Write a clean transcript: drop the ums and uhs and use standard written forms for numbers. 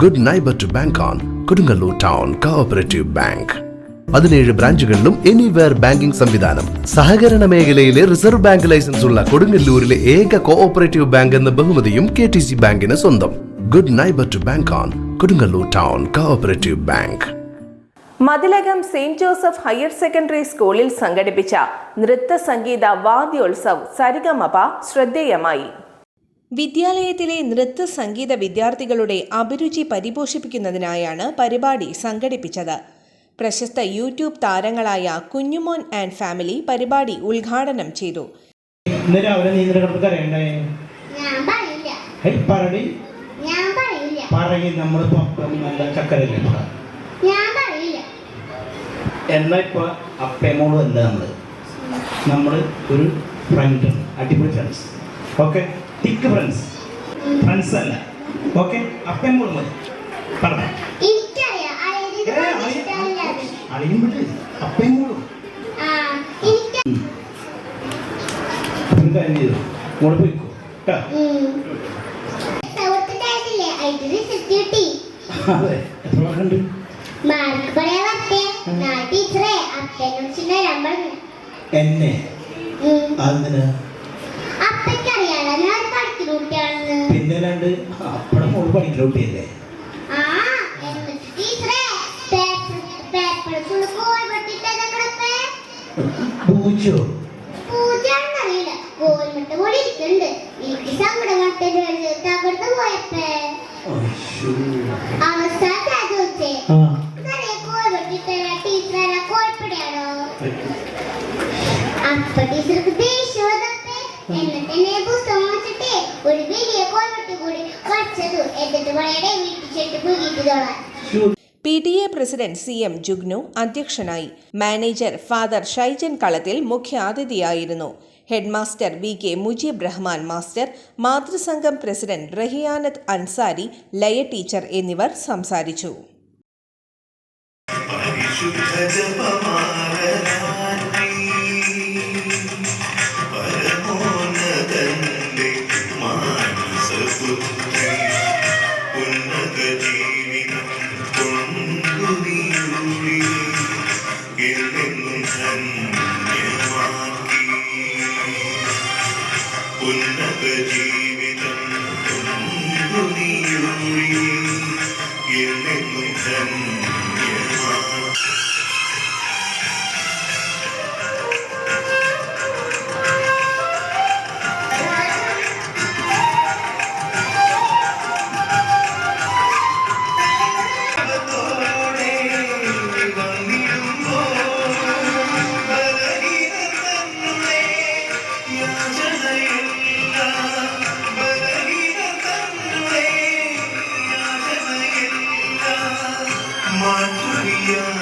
Good neighbour to bank on Kodungallur town cooperative bank. 17 ബ്രാഞ്ചുകളിലും anywhere banking സംവിധാനം. സഹകരണ മേഖലയിലെ റിസർവ് ബാങ്ക് ലൈസൻസ് ഉള്ള കൊടുങ്ങല്ലൂരിലെ ഏക കോഓപ്പറേറ്റീവ് ബാങ്ക് എന്ന ബഹുമതിയും KTC ബാങ്കിന് സ്വന്തം. Good neighbour to bank on Kodungallur town cooperative bank. Mathilakam saint Joseph higher secondary സ്കൂളിൽ സംഘടിപ്പിച്ച നൃത്ത സംഗീത വാദ്യോത്സവ് സരിഗമപ ശ്രദ്ധേയമായി. വിദ്യാലയത്തിലെ നൃത്ത സംഗീത വിദ്യാർത്ഥികളുടെ അഭിരുചി പരിപോഷിപ്പിക്കുന്നതിനായാണ് പരിപാടി സംഘടിപ്പിച്ചത്. പ്രശസ്ത യൂട്യൂബ് താരങ്ങളായ കുഞ്ഞുമോൻ ആൻഡ് ഫാമിലി പരിപാടി ഉദ്ഘാടനം ചെയ്തു. എന്നാൽ ഇപ്പോൾ അപ്പേമോളും അല്ല നമ്മൾ ഒരു ഫ്രണ്ട്, അടിപൊളി ഫ്രണ്ട്സ്. ഓക്കെ, തിക്ക് ഫ്രണ്ട്സ് അല്ല. ഓക്കെ, അപ്പേമോളും മതി. പറഞ്ഞു അളിയും വിട്ട് അപ്പേമോളും കാര്യം ചെയ്തു മോള് പോയിക്കോ കേട്ടോ. അതെ, എത്ര മാർക്കുണ്ട്? എന്നെ പിന്നെ രണ്ട് അപ്പടെ മോള് പഠിക്കുന്ന കുട്ടിയല്ലേ? പൂച്ചോ? പൂജാന്നറിയില്ല, കോൽമുട്ട പോലെ ഇരിക്കുന്നുണ്ട്. എനിക്ക് സങ്കടം തകർന്നു പോയപ്പേ അവസാന ചോദിച്ചേ ടീച്ചറെ കോഴിപ്പടിയാണോ? അപ്പൊ ടീച്ചർക്ക് ദേഷ്യം വന്നപ്പേ എന്നിട്ടെന്നെ പുസ്തകം വെച്ചിട്ട് ഒരു വലിയ കോൽമുട്ടി കൂടി വച്ചതു. എന്നിട്ട് വളരെ വീട്ടിച്ചിട്ട് പുകിട്ടോളാം. PTA പ്രസിഡന്റ് CM ജുഗ്നു അധ്യക്ഷനായി. മാനേജർ ഫാദർ ഷൈജൻ കളത്തിൽ മുഖ്യാതിഥിയായിരുന്നു. Headmaster VK Mujeeb Rahman master, മാതൃസംഘം പ്രസിഡന്റ് റഹിയാനത്ത് അൻസാരി, ലയ ടീച്ചർ എന്നിവർ സംസാരിച്ചു. Maria